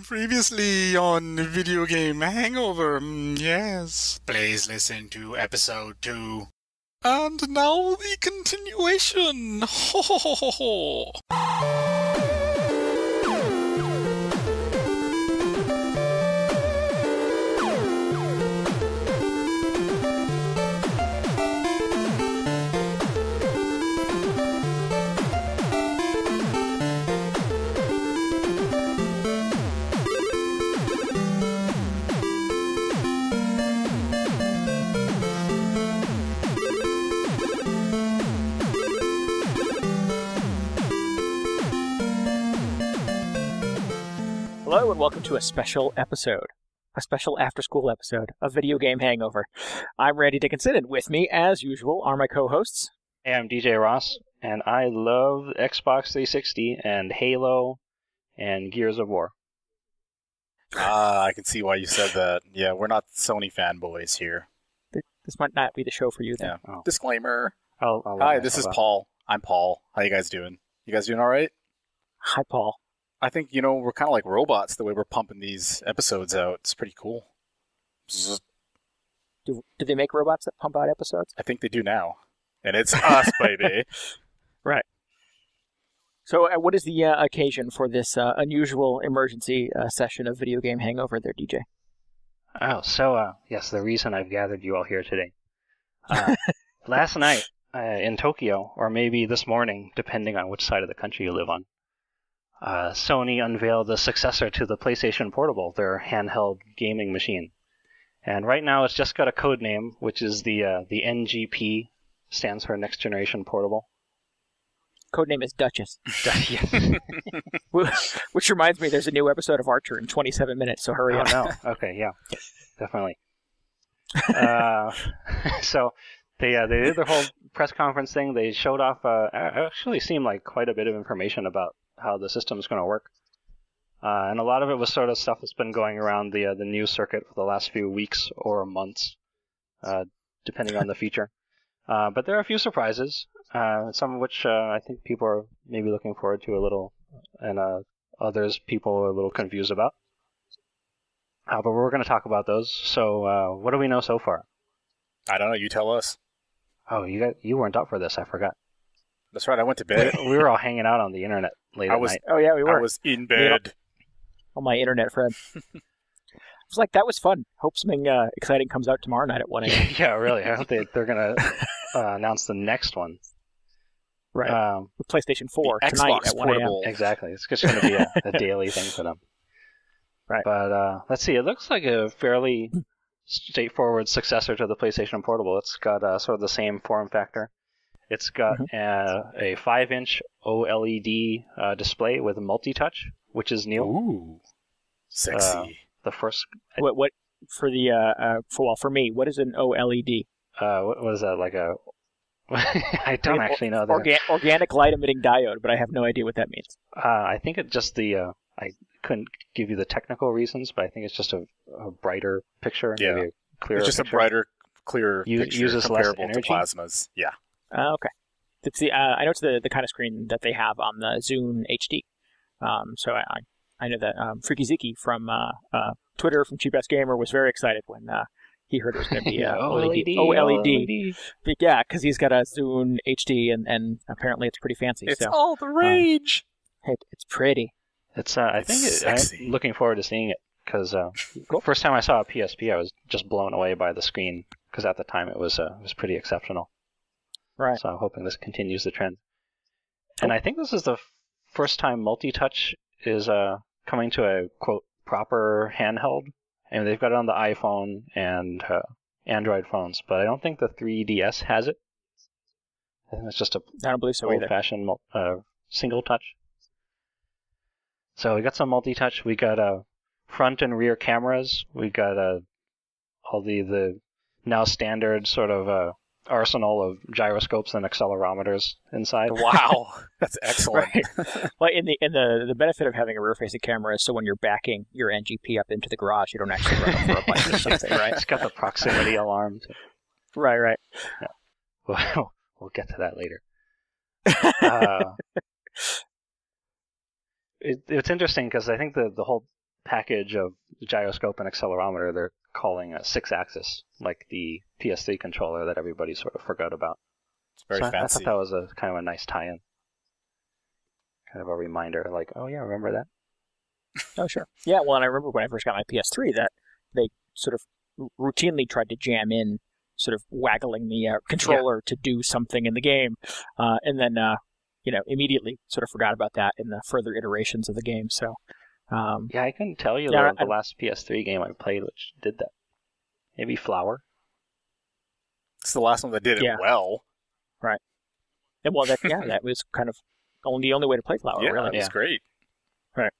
Previously on Video Game Hangover, yes. Please listen to episode 2. And now the continuation. Ho ho ho ho ho. Hello and welcome to a special episode, a special after-school episode of Video Game Hangover. I'm Randy Dickinson, and with me, as usual, are my co-hosts. Hey, I'm DJ Ross, and I love Xbox 360 and Halo and Gears of War. I can see why you said that. Yeah, we're not Sony fanboys here. This might not be the show for you, then. Yeah. Oh. Disclaimer. I'll Hi, this is Paul. I'm Paul. How you guys doing? You guys doing all right? Hi, Paul. I think, we're kind of like robots the way we're pumping these episodes out. It's pretty cool. Do they make robots that pump out episodes? I think they do now. And it's us, baby. Right. So what is the occasion for this unusual emergency session of Video Game Hangover there, DJ? Yes, the reason I've gathered you all here today. Last night in Tokyo, or maybe this morning, depending on which side of the country you live on, Sony unveiled the successor to the PlayStation Portable, their handheld gaming machine. And right now it's just got a code name, which is the NGP, stands for Next Generation Portable. Codename is Duchess. Yes. Which reminds me, there's a new episode of Archer in 27 minutes, so hurry up. Oh, no. Okay, yeah. Definitely. So they did their whole press conference thing. They showed off, actually seemed like quite a bit of information about how the system is going to work. And a lot of it was sort of stuff that's been going around the news circuit for the last few weeks or months, depending on the feature. But there are a few surprises, some of which I think people are maybe looking forward to a little, and others people are a little confused about. But we're going to talk about those. So what do we know so far? I don't know. You tell us. Oh, you weren't up for this. I forgot. That's right. I went to bed. We were all hanging out on the internet late at night. Oh, yeah, we were. I was in bed. Oh, my internet friend. I was like, that was fun. Hope something exciting comes out tomorrow night at 1 a.m. Yeah, really. I hope they're going to announce the next one. Right. With PlayStation 4 the tonight Xbox at 1 a.m. Portable. Exactly. It's just going to be a daily thing for them. Right. But let's see. It looks like a fairly straightforward successor to the PlayStation Portable. It's got sort of the same form factor. It's got a 5-inch OLED display with multi-touch, which is new. Ooh, sexy. The first. What for the for me? What is an OLED? What was that, like a? I don't actually know. Organic light emitting diode, but I have no idea what that means. I think it just I couldn't give you the technical reasons, but I think it's just a brighter picture. Yeah, maybe a clearer it's just picture. a brighter, clearer picture uses less comparable to energy. plasmas. Yeah. Okay. It's I know it's the kind of screen that they have on the Zune HD. So I know that Freaky Ziki from Twitter from Cheap Ass Gamer was very excited when he heard it was going to be OLED. Yeah, because he's got a Zune HD and apparently it's pretty fancy. It's so, all the rage. It's pretty. It's I'm looking forward to seeing it because first time I saw a PSP, I was just blown away by the screen because at the time it was pretty exceptional. Right. So I'm hoping this continues the trend. And I think this is the first time multi-touch is coming to a, quote, proper handheld. And they've got it on the iPhone and Android phones, but I don't think the 3DS has it. I think it's just I don't believe so either. old-fashioned single touch. So we got some multi-touch. We got front and rear cameras. We got all the now standard sort of arsenal of gyroscopes and accelerometers inside. Wow, that's excellent. Right. Well, in the benefit of having a rear-facing camera is so when you're backing your NGP up into the garage, you don't actually run over a bike or something, right? It's got the proximity alarm. Right. Yeah. We'll get to that later. It's interesting because I think the whole package of gyroscope and accelerometer they're calling a 6-axis, like the PS3 controller that everybody sort of forgot about. It's very fancy. I thought that was a kind of a nice tie-in. Kind of a reminder, like, oh yeah, remember that? Oh, sure. Yeah, well, and I remember when I first got my PS3 that they sort of routinely tried to jam in sort of waggling the controller to do something in the game, and then, immediately sort of forgot about that in the further iterations of the game. So, yeah, I couldn't tell you the last PS3 game I played which did that. Maybe Flower? It's the last one that did it well. Right. And, well, that was kind of the only way to play Flower, really. It was great. Right.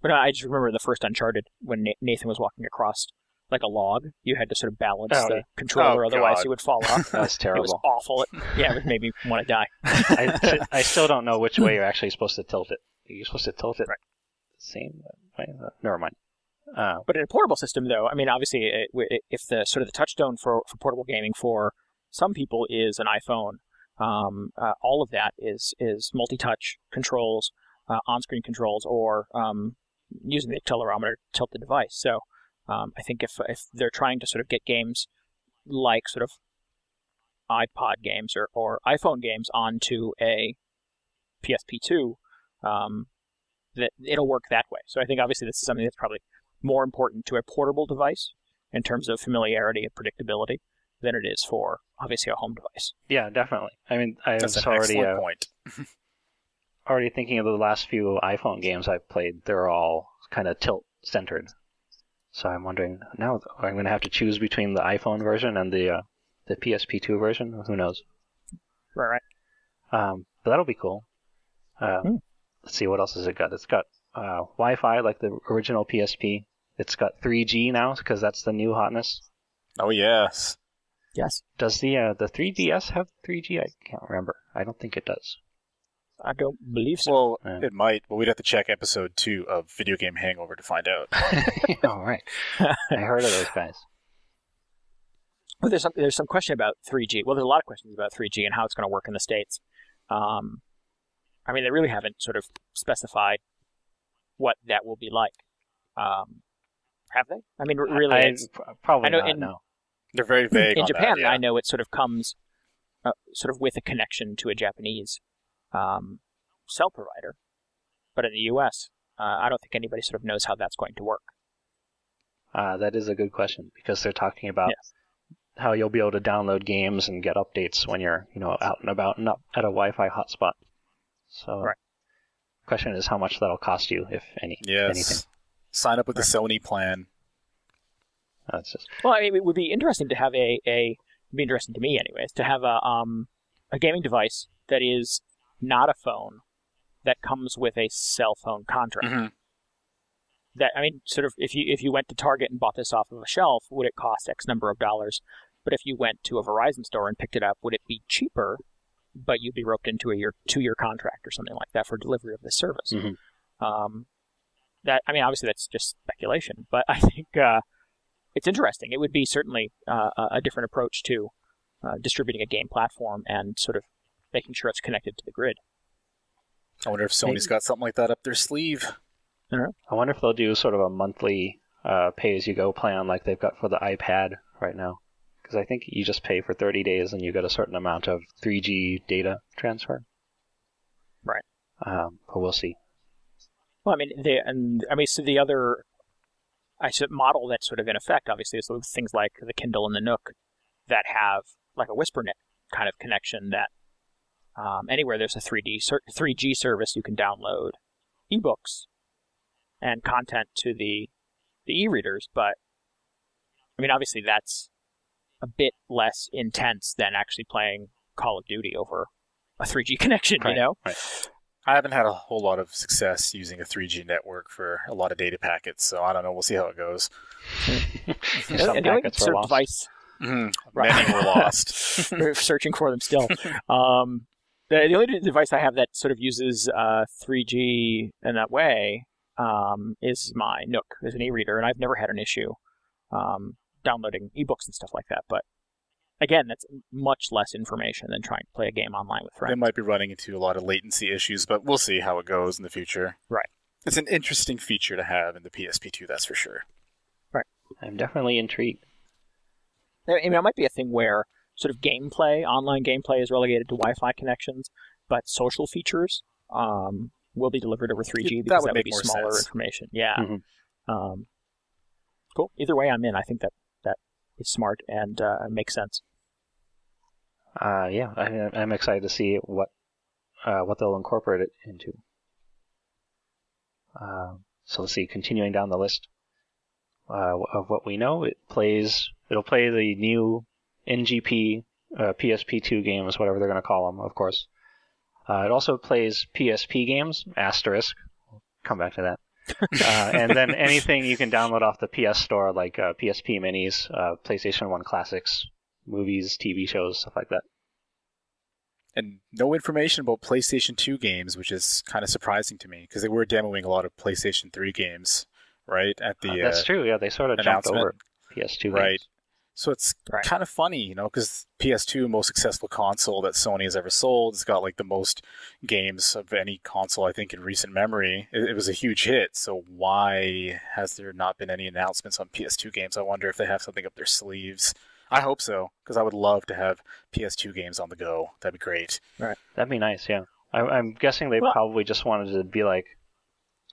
But I just remember the first Uncharted when Nathan was walking across like a log. You had to sort of balance the controller, otherwise he would fall off. That's terrible. It was awful. It made me want to die. I still don't know which way you're actually supposed to tilt it. You're supposed to tilt it the same way? Never mind. But in a portable system, though, I mean, obviously, if the sort of the touchstone for portable gaming for some people is an iPhone, all of that is multi-touch controls, on-screen controls, or using the accelerometer to tilt the device. So I think if they're trying to sort of get games like sort of iPod games or iPhone games onto a PSP2, that it'll work that way. So I think obviously this is something that's probably more important to a portable device in terms of familiarity and predictability than it is for obviously a home device. Yeah, definitely. I mean, I was already point. already thinking of the last few iPhone games I've played. They're all kind of tilt centered. So I'm wondering now I'm going to have to choose between the iPhone version and the PSP2 version. Who knows? Right. But that'll be cool. Let's see, what else has it got? It's got Wi-Fi like the original PSP. It's got 3G now because that's the new hotness. Oh yes. Yes. Does the 3DS have 3G? I can't remember. I don't think it does. I don't believe so. Well, it might, but we'd have to check episode 2 of Video Game Hangover to find out. All right. I heard of those guys. Well, there's some question about 3G. Well, there's a lot of questions about 3G and how it's going to work in the States. I mean, they really haven't sort of specified what that will be like. Have they? I mean, really, probably not. No. They're very vague. In on Japan, that, yeah. I know it sort of comes sort of with a connection to a Japanese cell provider, but in the U.S., I don't think anybody sort of knows how that's going to work. That is a good question because they're talking about how you'll be able to download games and get updates when you're out and about and not at a Wi-Fi hotspot. So, the question is how much that'll cost you, if anything. Sign up with the Sony plan. Well, I mean, it would be interesting to have it'd be interesting to me, anyways, to have a gaming device that is not a phone that comes with a cell phone contract. Mm-hmm. That, I mean, sort of, if you went to Target and bought this off of a shelf, would it cost X number of dollars? But if you went to a Verizon store and picked it up, would it be cheaper, but you'd be roped into a 2-year contract or something like that for delivery of this service? Mm-hmm. That, I mean, obviously that's just speculation, but I think it's interesting. It would be certainly a different approach to distributing a game platform and sort of making sure it's connected to the grid. I wonder if Sony's got something like that up their sleeve. I wonder if they'll do sort of a monthly pay-as-you-go plan like they've got for the iPad right now. Because I think you just pay for 30 days and you get a certain amount of 3G data transfer. Right. But we'll see. Well, I mean, so the other model that's sort of in effect, obviously, is things like the Kindle and the Nook that have like a WhisperNet kind of connection that anywhere there's a 3G service, you can download ebooks and content to the e-readers. But, I mean, obviously that's a bit less intense than actually playing Call of Duty over a 3G connection, Right. I haven't had a whole lot of success using a 3G network for a lot of data packets, so I don't know. We'll see how it goes. Some packets were lost. Device, Many were lost. we're searching for them still. The only device I have that sort of uses 3G in that way is my Nook. There's an e-reader, and I've never had an issue downloading ebooks and stuff like that. But again, that's much less information than trying to play a game online with friends. They might be running into a lot of latency issues, but we'll see how it goes in the future. Right. It's an interesting feature to have in the PSP2, that's for sure. Right. I'm definitely intrigued. I mean, it might be a thing where sort of gameplay, online gameplay, is relegated to Wi-Fi connections, but social features will be delivered over 3G because that would be smaller sense. information. Yeah. Mm-hmm. Cool. Either way, I'm in. I think that is smart and makes sense. Yeah, I'm excited to see what they'll incorporate it into. So let's see, continuing down the list of what we know, it'll play the new NGP PSP2 games, whatever they're going to call them, of course. It also plays PSP games, asterisk. We'll come back to that. And then anything you can download off the PS Store, like PSP Minis, PlayStation 1 Classics, movies, TV shows, stuff like that. And no information about PlayStation 2 games, which is kind of surprising to me, because they were demoing a lot of PlayStation 3 games, right? At the that's true, yeah, they sort of jumped over PS2 right. games. So it's kind of funny, you know, because PS2, most successful console that Sony has ever sold. It's got like the most games of any console, I think, in recent memory. It was a huge hit. So why has there not been any announcements on PS2 games? I wonder if they have something up their sleeves. I hope so, because I would love to have PS2 games on the go. That'd be great. Right. That'd be nice, yeah. I'm guessing they probably just wanted to be like,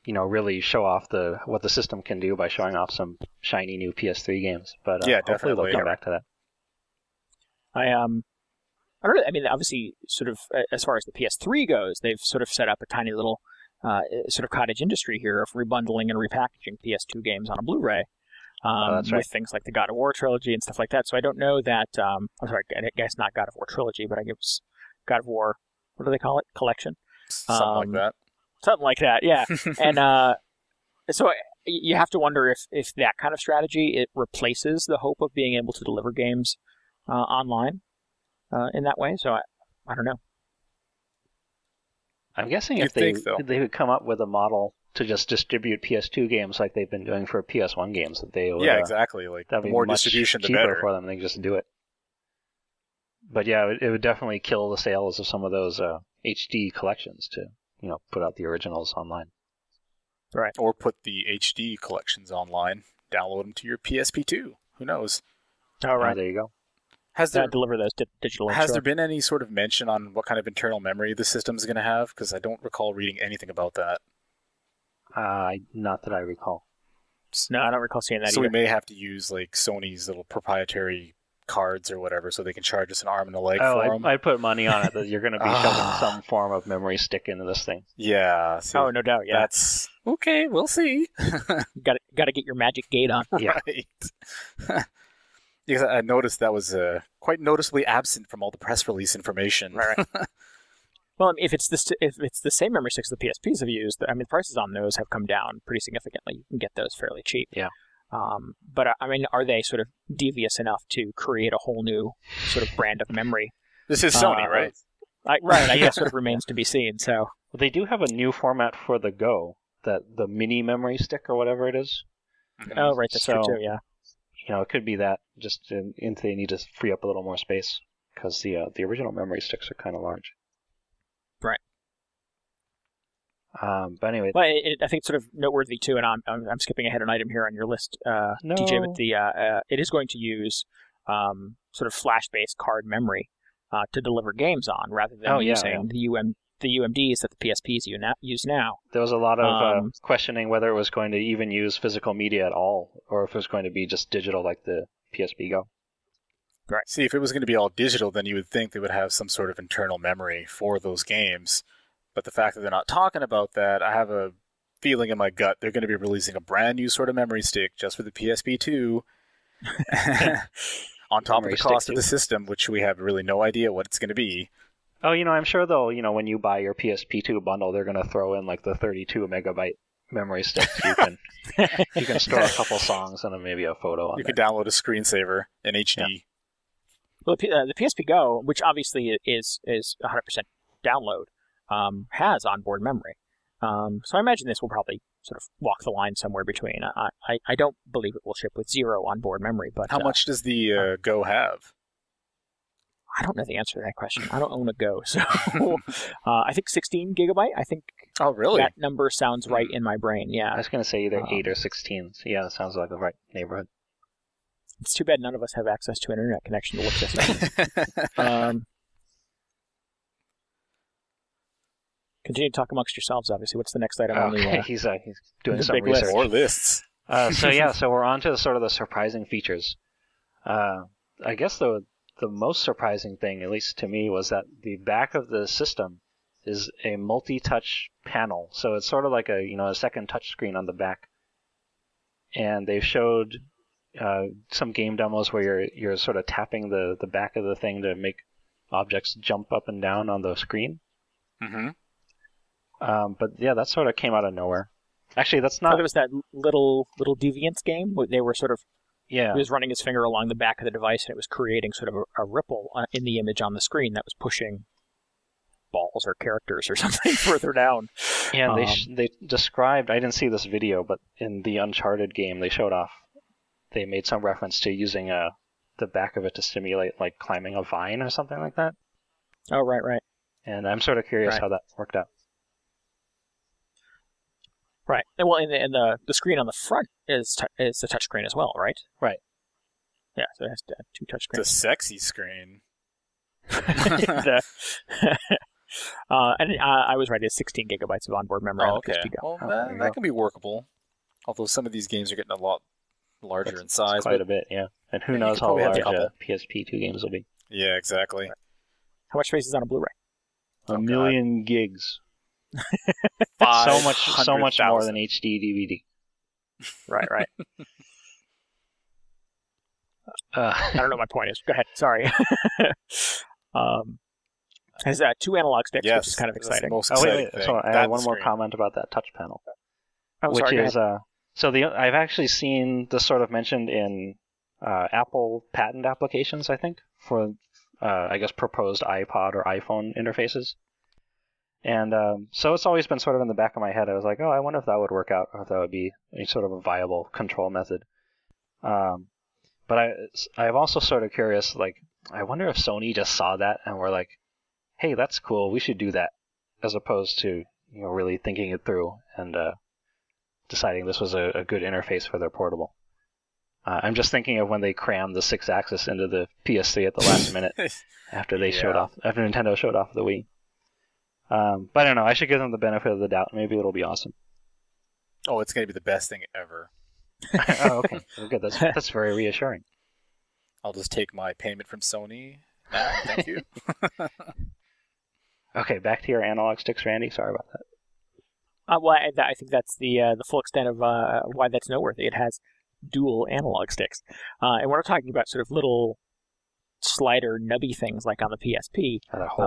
you know, really show off what the system can do by showing off some shiny new PS3 games. But yeah, hopefully definitely. They'll come back to that. I don't know. I mean, obviously, sort of as far as the PS3 goes, they've sort of set up a tiny little sort of cottage industry here of rebundling and repackaging PS2 games on a Blu-ray. That's right. With things like the God of War trilogy and stuff like that. So I don't know that. I'm sorry, I guess not God of War trilogy, but I guess God of War. What do they call it? Collection. Something like that. Something like that, yeah. And so you have to wonder if that kind of strategy, it replaces the hope of being able to deliver games online in that way. So I don't know. I'm guessing if they would come up with a model to just distribute PS2 games like they've been doing for PS1 games, that they would, exactly. Like that'd the be more much distribution, the cheaper better for them. They can just do it. But yeah, it would definitely kill the sales of some of those HD collections to, you know, put out the originals online. Right. Or put the HD collections online. Download them to your PSP2. Who knows? Oh, right. There you go. Has there deliver those digitally? Has there been any sort of mention on what kind of internal memory the system's going to have? Because I don't recall reading anything about that. Not that I recall. No, I don't recall seeing that so either. We may have to use like Sony's little proprietary cards or whatever so they can charge us an arm and a leg for them. I'd put money on it that you're going to be shoving some form of memory stick into this thing. Yeah. Oh, no doubt, yeah. That's okay, we'll see. Got to get your magic gate on. Yeah. Right. Because I noticed that was quite noticeably absent from all the press release information. Right. Well, if it's the same memory sticks the PSPs have used, I mean, prices on those have come down pretty significantly. You can get those fairly cheap. Yeah. But I mean, are they sort of devious enough to create a whole new sort of brand of memory? This is Sony, right? Right. I guess it remains to be seen. So. Well, they do have a new format for the Go, the mini memory stick or whatever it is. Oh, right. That's true too. Yeah. You know, it could be that just if they need to free up a little more space because the original memory sticks are kind of large. Right. But anyway, well, I think it's sort of noteworthy too, and I'm skipping ahead an item here on your list, DJ. But it is going to use sort of flash-based card memory to deliver games on, rather than using the UMDs that the PSPs use now. There was a lot of questioning whether it was going to even use physical media at all, or if it was going to be just digital like the PSP Go. Right. See, if it was going to be all digital, then you would think they would have some sort of internal memory for those games. But the fact that they're not talking about that, I have a feeling in my gut they're going to be releasing a brand new sort of memory stick just for the PSP2 on top of the cost of the system, which we have really no idea what it's going to be. Oh, I'm sure they'll, when you buy your PSP2 bundle, they're going to throw in like the 32 megabyte memory stick. You can store a couple songs and maybe a photo on You can download a screensaver in HD. Yeah. Well, the PSP Go, which obviously is 100% download, has onboard memory. So I imagine this will probably sort of walk the line somewhere between. I don't believe it will ship with zero onboard memory. But how much does the Go have? I don't know the answer to that question. I don't own a Go, so I think 16 gigabyte. I think Oh, really? That number sounds right in my brain. I Yeah, was going to say either 8 or 16. So yeah, that sounds like the right neighborhood. it's too bad none of us have access to an internet connection to look this up. Continue to talk amongst yourselves. Obviously, what's the next item on the? He's doing the some big list. research. More lists. So we're on to sort of the surprising features. I guess the most surprising thing, at least to me, was that the back of the system is a multi-touch panel. So it's sort of like a second touch screen on the back. And they showed some game demos where you're sort of tapping the back of the thing to make objects jump up and down on the screen. Mm-hmm. But yeah, that sort of came out of nowhere. Actually, that's not. There was that little Deviants game where they were sort of. Yeah. He was running his finger along the back of the device, and it was creating sort of a ripple in the image on the screen that was pushing balls or characters or something further down. Yeah, they described. I didn't see this video, but in the Uncharted game, they showed off. They made some reference to using the back of it to simulate like climbing a vine or something like that. Oh, right. And I'm sort of curious how that worked out. Right. And well, and the screen on the front is the touch screen as well, right? Right. Yeah, so it has two touch The screens. sexy screen. And I was right. It's 16 gigabytes of onboard memory on the PSP Go. Well, that can be workable. Although some of these games are getting a lot larger in size. Quite a bit, yeah. And who knows how large PSP 2 games will be. Yeah, exactly. How much space is on a Blu-ray? A million gigs. So much more than HD DVD. Right. I don't know what my point is. Go ahead. Sorry. Has 2 analog sticks, which is kind of exciting. Wait. So I have one more comment about that touch panel. Which is I've actually seen this sort of mentioned in Apple patent applications, I think, for I guess proposed iPod or iPhone interfaces. And so it's always been sort of in the back of my head. I was like, oh, I wonder if that would work out, or if that would be any sort of a viable control method. But I'm also sort of curious, like, I wonder if Sony just saw that and were like, hey, that's cool, we should do that, as opposed to really thinking it through and deciding this was a good interface for their portable. I'm just thinking of when they crammed the 6-axis into the PS3 at the last minute after Nintendo showed off the Wii. But I don't know. I should give them the benefit of the doubt. Maybe it'll be awesome. Oh, it's going to be the best thing ever. Oh, okay. Well, good. That's very reassuring. I'll just take my payment from Sony. Thank you. Okay, back to your analog sticks, Randy. Sorry about that. Well, I think that's the full extent of why that's noteworthy. It has dual analog sticks, and we're not talking about sort of little slider nubby things like on the PSP.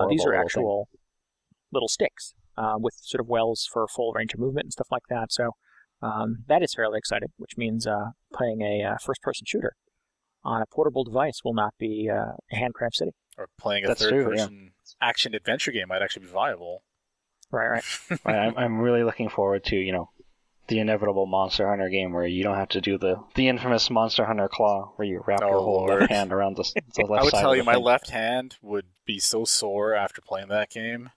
These are actual little sticks with sort of wells for full range of movement and stuff like that. So that is fairly exciting, which means playing a first-person shooter on a portable device will not be a handcraft city. Or playing a third-person action-adventure game might actually be viable. Right. I'm really looking forward to, the inevitable Monster Hunter game where you don't have to do the infamous Monster Hunter claw where you wrap your whole left hand around the left side. I would tell you, my left hand would be so sore after playing that game.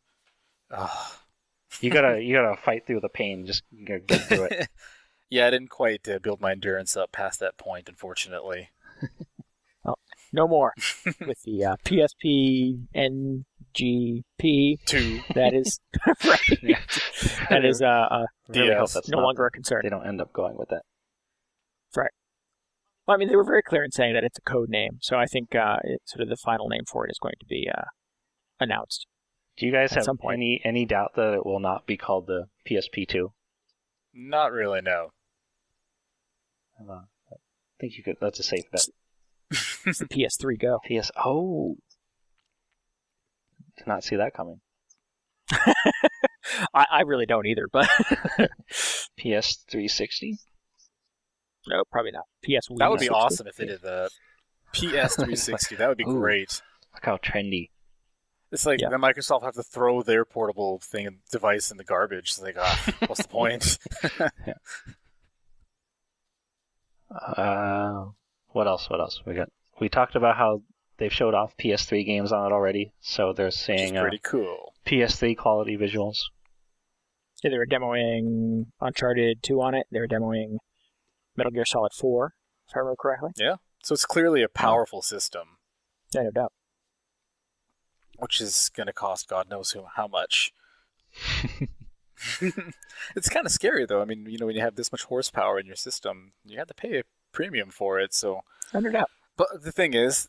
You gotta fight through the pain. Just get through it. Yeah, I didn't quite build my endurance up past that point, unfortunately. Well, no more with the PSP NGP 2. That is right. Yeah. That is Really hope that's no longer a concern. They don't end up going with that. Right. Well, I mean, they were very clear in saying that it's a code name, so I think sort of the final name for it is going to be announced. Do you guys have some point. any doubt that it will not be called the PSP2? Not really, no. I think you could. That's a safe bet. It's the PS3 Go. Oh, did not see that coming. I really don't either, but PS360. No, probably not. PS Wii. That would be awesome if they did the PS360. That would be great. Look how trendy. It's like then Microsoft have to throw their portable device in the garbage. It's like, what's the point? What else we talked about how they've showed off PS3 games on it already, so they're saying pretty cool. PS3 quality visuals. Yeah, they were demoing Uncharted 2 on it. They were demoing Metal Gear Solid 4, if I remember correctly. Yeah. So it's clearly a powerful system. Yeah, no doubt. Which is going to cost God knows how much. It's kind of scary, though. I mean, when you have this much horsepower in your system, you have to pay a premium for it. So, No doubt. But the thing is,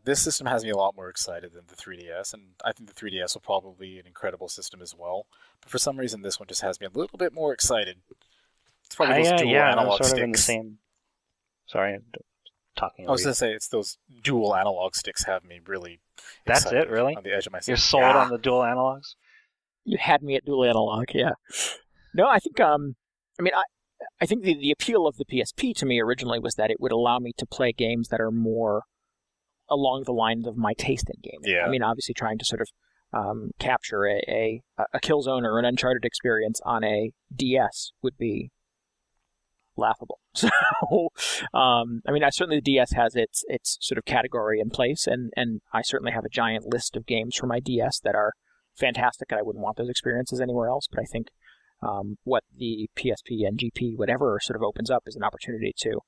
this system has me a lot more excited than the 3DS, and I think the 3DS will probably be an incredible system as well. But for some reason, this one just has me a little bit more excited. It's probably those dual analog sort sticks. of in the same. Sorry, I'm talking. I was going to say, it's those dual analog sticks have me really That's excited it, really? on the edge of my seat. You're sold on the dual analogs? You had me at dual analog, yeah. No, I think, I think the appeal of the PSP to me originally was that it would allow me to play games that are more along the lines of my taste in gaming. Yeah. I mean, obviously trying to sort of capture a Killzone or an Uncharted experience on a DS would be laughable. So, certainly the DS has its sort of category in place, and I certainly have a giant list of games for my DS that are fantastic, and I wouldn't want those experiences anywhere else. But I think what the PSP and GP, whatever, sort of opens up is an opportunity to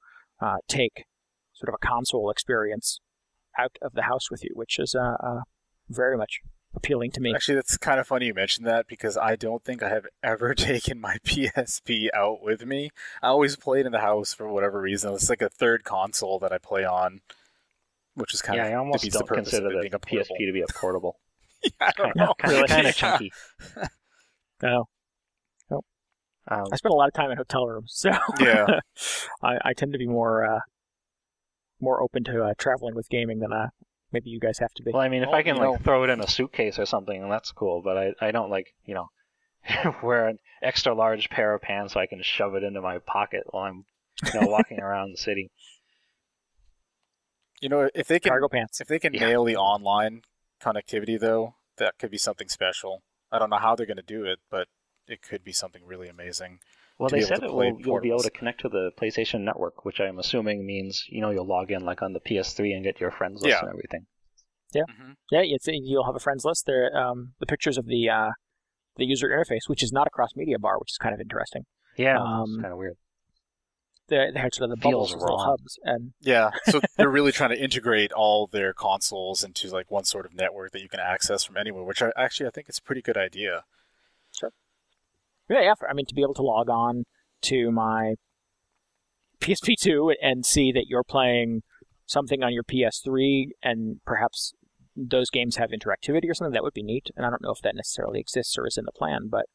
take sort of a console experience out of the house with you, which is very much appealing to me. Actually, that's kind of funny you mentioned that, because I don't think I have ever taken my PSP out with me. I always played in the house for whatever reason. It's like a third console that I play on, which is kind of I almost defeats don't the purpose consider of it the being a portable. PSP to be a portable. I don't know. Kind of chunky. No. I spent a lot of time in hotel rooms, so Yeah. I tend to be more open to traveling with gaming than maybe you guys have to be. Well, I mean, if I can throw it in a suitcase or something, then that's cool. But I don't wear an extra large pair of pants so I can shove it into my pocket while I'm walking around the city. If they can Cargo pants. If they can nail the online connectivity, though, that could be something special. I don't know how they're going to do it, but it could be something really amazing. Well, they said you'll be able to connect to the PlayStation Network, which I'm assuming means you'll log in like on the PS3 and get your friends list and everything. Yeah, Mm-hmm. yeah. You'll have a friends list there. The pictures of the user interface, which is not a cross-media bar, which is kind of interesting. Yeah, it's kind of weird. They had sort of the bubbles, little hubs, and yeah. So they're really trying to integrate all their consoles into like one sort of network that you can access from anywhere, which I think it's a pretty good idea. Sure. Yeah. To be able to log on to my PSP2 and see that you're playing something on your PS3, and perhaps those games have interactivity or something, that would be neat. And I don't know if that necessarily exists or is in the plan, but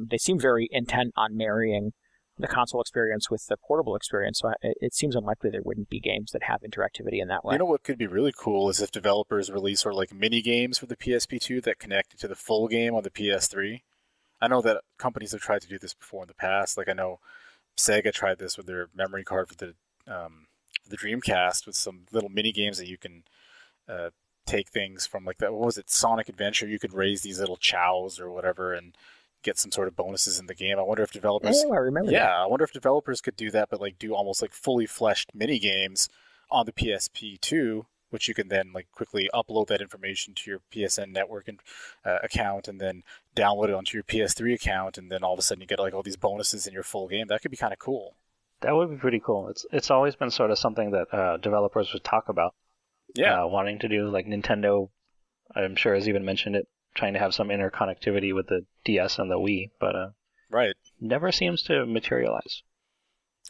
they seem very intent on marrying the console experience with the portable experience. So it seems unlikely there wouldn't be games that have interactivity in that way. What could be really cool is if developers release sort of like mini games for the PSP2 that connect to the full game on the PS3. I know that companies have tried to do this before in the past. Like I know Sega tried this with their memory card for the Dreamcast, with some little mini games that you can take things from, like that. What was it? Sonic Adventure. You could raise these little chows or whatever and get some sort of bonuses in the game. I wonder if developers. Oh, I remember. Yeah, that. I wonder if developers could do that, but like do almost like fully fleshed mini games on the PSP2, which you can then like quickly upload that information to your PSN network and account, and then download it onto your PS3 account, and then all of a sudden you get like all these bonuses in your full game. That could be kind of cool. That would be pretty cool. It's always been sort of something that developers would talk about. Yeah, wanting to do, like Nintendo, I'm sure has even mentioned it, trying to have some interconnectivity with the DS and the Wii, but right, never seems to materialize.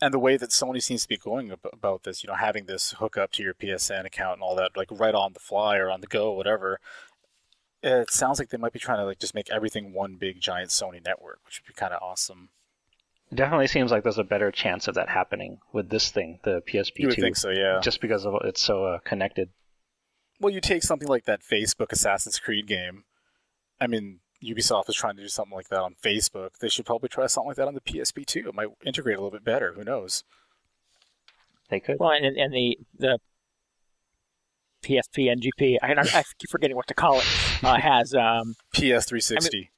And the way that Sony seems to be going about this, having this hook up to your PSN account and all that, like right on the fly or on the go, whatever, it sounds like they might be trying to like just make everything one big giant Sony network, which would be kind of awesome. It definitely seems like there's a better chance of that happening with this thing, the PSP2. You would think so, yeah. Just because of it's so connected. Well, you take something like that Facebook Assassin's Creed game. I mean, Ubisoft is trying to do something like that on Facebook. They should probably try something like that on the PSP too. It might integrate a little bit better. Who knows? They could. Well, and the PSP NGP, I keep forgetting what to call it, has PS360.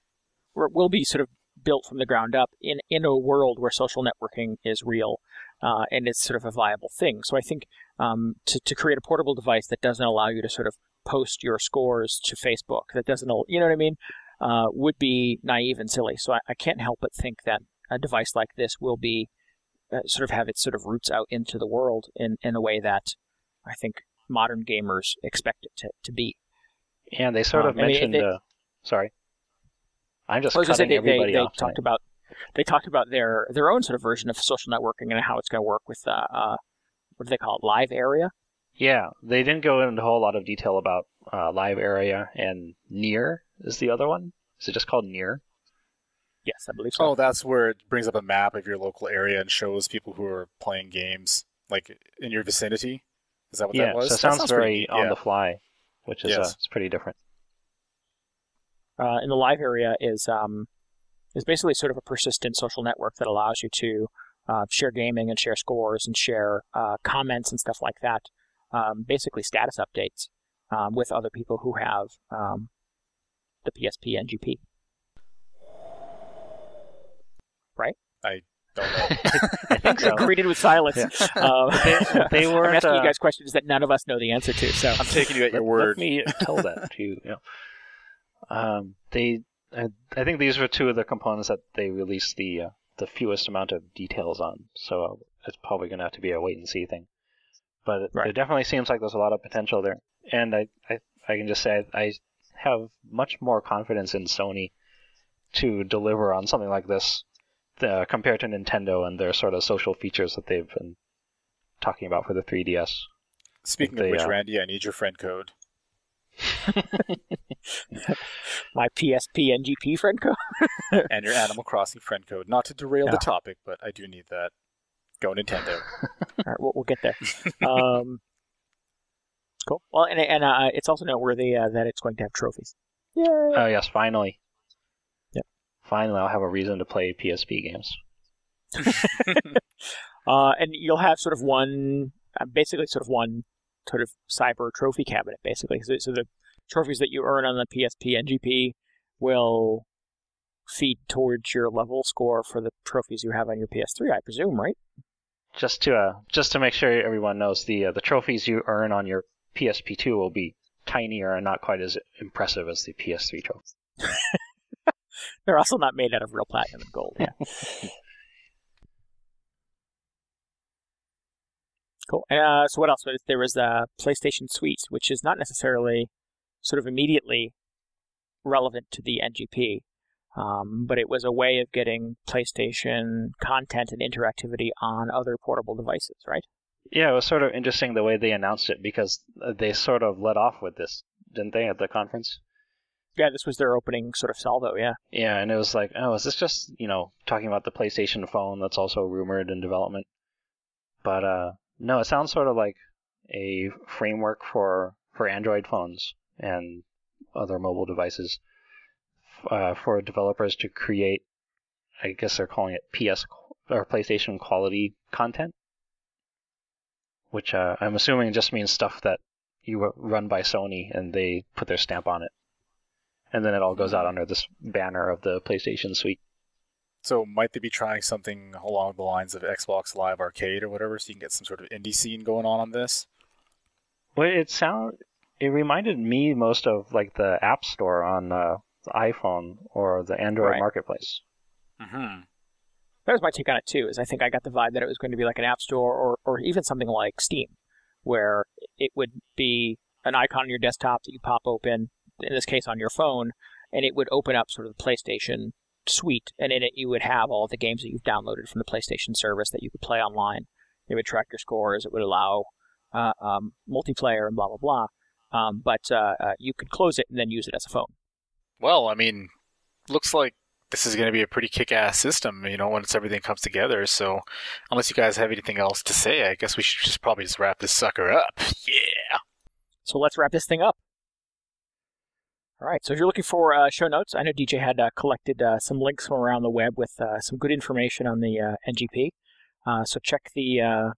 Will be sort of built from the ground up in a world where social networking is real, and it's sort of a viable thing. So I think to create a portable device that doesn't allow you to sort of post your scores to Facebook, that doesn't, you know what I mean? would be naive and silly. So I can't help but think that a device like this will be sort of have its sort of roots out into the world in a way that I think modern gamers expect it to be. And they sort of mentioned... sorry. I'm just cutting everybody off. They talked about their own sort of version of social networking and how it's going to work with, what do they call it, Live Area? Yeah, they didn't go into a whole lot of detail about Live Area, and Near is the other one. Is it just called Near? Yes, I believe so. Oh, that's where it brings up a map of your local area and shows people who are playing games like in your vicinity. Is that what that was? Yeah, so it sounds very on the fly, which is it's pretty different. In the Live Area is basically sort of a persistent social network that allows you to share gaming and share scores and share comments and stuff like that. Basically status updates with other people who have the PSP NGP. Right? I don't know. I think so. Greeted with silence. Yeah. They weren't, I'm asking you guys questions that none of us know the answer to. So I'm taking you at your word. Let me tell that to you. I think these were two of the components that they released the fewest amount of details on. So it's probably going to have to be a wait and see thing. But it definitely seems like there's a lot of potential there. And I can just say I have much more confidence in Sony to deliver on something like this compared to Nintendo and their sort of social features that they've been talking about for the 3DS. Speaking of which, Randy, I need your friend code. My PSP NGP friend code? And your Animal Crossing friend code. Not to derail the topic, but I do need that. Go Nintendo. All right, we'll get there. Cool. Well, and it's also noteworthy that it's going to have trophies. Yay! Oh, yes, finally. Yep. Finally, I'll have a reason to play PSP games. And you'll have sort of one cyber trophy cabinet, basically. So the trophies that you earn on the PSP NGP will feed towards your level score for the trophies you have on your PS3, I presume, right? Just to make sure everyone knows, the trophies you earn on your PSP2 will be tinier and not quite as impressive as the PS3 trophies. They're also not made out of real platinum and gold. Yeah. Cool. So what else? There was the PlayStation Suite, which is not necessarily sort of immediately relevant to the NGP, but it was a way of getting PlayStation content and interactivity on other portable devices, right? Yeah, it was sort of interesting the way they announced it, because they sort of led off with this, didn't they, at the conference? Yeah, this was their opening sort of salvo, yeah. Yeah, and it was like, oh, is this just, talking about the PlayStation phone that's also rumored in development? But, no, it sounds sort of like a framework for Android phones and other mobile devices for developers to create, I guess they're calling it PlayStation quality content, which I'm assuming just means stuff that you run by Sony and they put their stamp on it. And then it all goes out under this banner of the PlayStation Suite. So might they be trying something along the lines of Xbox Live Arcade or whatever, so you can get some sort of indie scene going on this? Well, it reminded me most of like the App Store on the iPhone or the Android Marketplace. Mm-hmm. That was my take on it too. Is I think I got the vibe that it was going to be like an App Store or even something like Steam, where it would be an icon on your desktop that you pop open, in this case on your phone, and it would open up sort of the PlayStation Suite, and in it you would have all the games that you've downloaded from the PlayStation service that you could play online. It would track your scores. It would allow multiplayer and blah, blah, blah. But you could close it and then use it as a phone. Well, I mean, looks like this is going to be a pretty kick-ass system, once everything comes together. So unless you guys have anything else to say, I guess we should probably just wrap this sucker up. Yeah! So let's wrap this thing up. All right, so if you're looking for show notes, I know DJ had collected some links from around the web with some good information on the NGP. So check our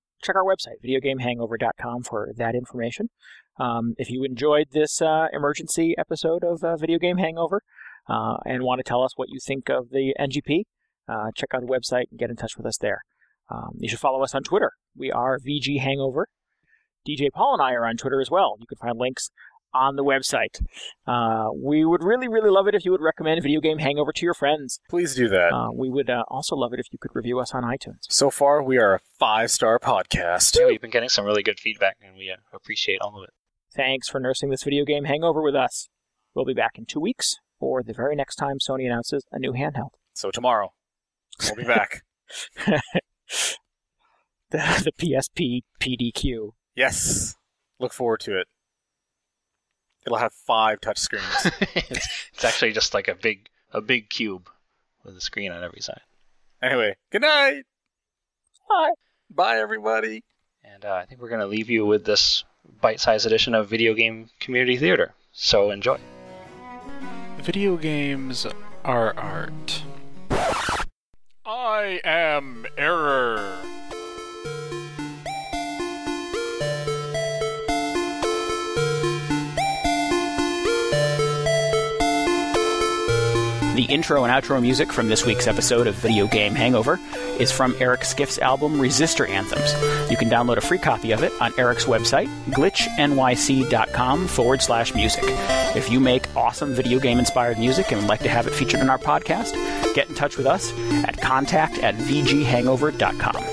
website, videogamehangover.com, for that information. If you enjoyed this emergency episode of Video Game Hangover and want to tell us what you think of the NGP, check out the website and get in touch with us there. You should follow us on Twitter. We are VG Hangover. DJ Paul and I are on Twitter as well. You can find links on the website. We would really, really love it if you would recommend Video Game Hangover to your friends. Please do that. We would also love it if you could review us on iTunes. So far, we are a 5-star podcast. Yeah, we've been getting some really good feedback, and we appreciate all of it. Thanks for nursing this video game hangover with us. We'll be back in 2 weeks, or the very next time Sony announces a new handheld. So tomorrow, we'll be back. the PSP PDQ. Yes. Look forward to it. It'll have 5 touchscreens. It's actually just like a big cube with a screen on every side. Anyway, good night. Bye. Bye, everybody. And I think we're going to leave you with this bite-sized edition of Video Game Community Theater. So enjoy. Video games are art. I am Error. The intro and outro music from this week's episode of Video Game Hangover is from Eric Skiff's album Resistor Anthems. You can download a free copy of it on Eric's website, glitchnyc.com/music. If you make awesome video game-inspired music and would like to have it featured in our podcast, get in touch with us at contact@vghangover.com.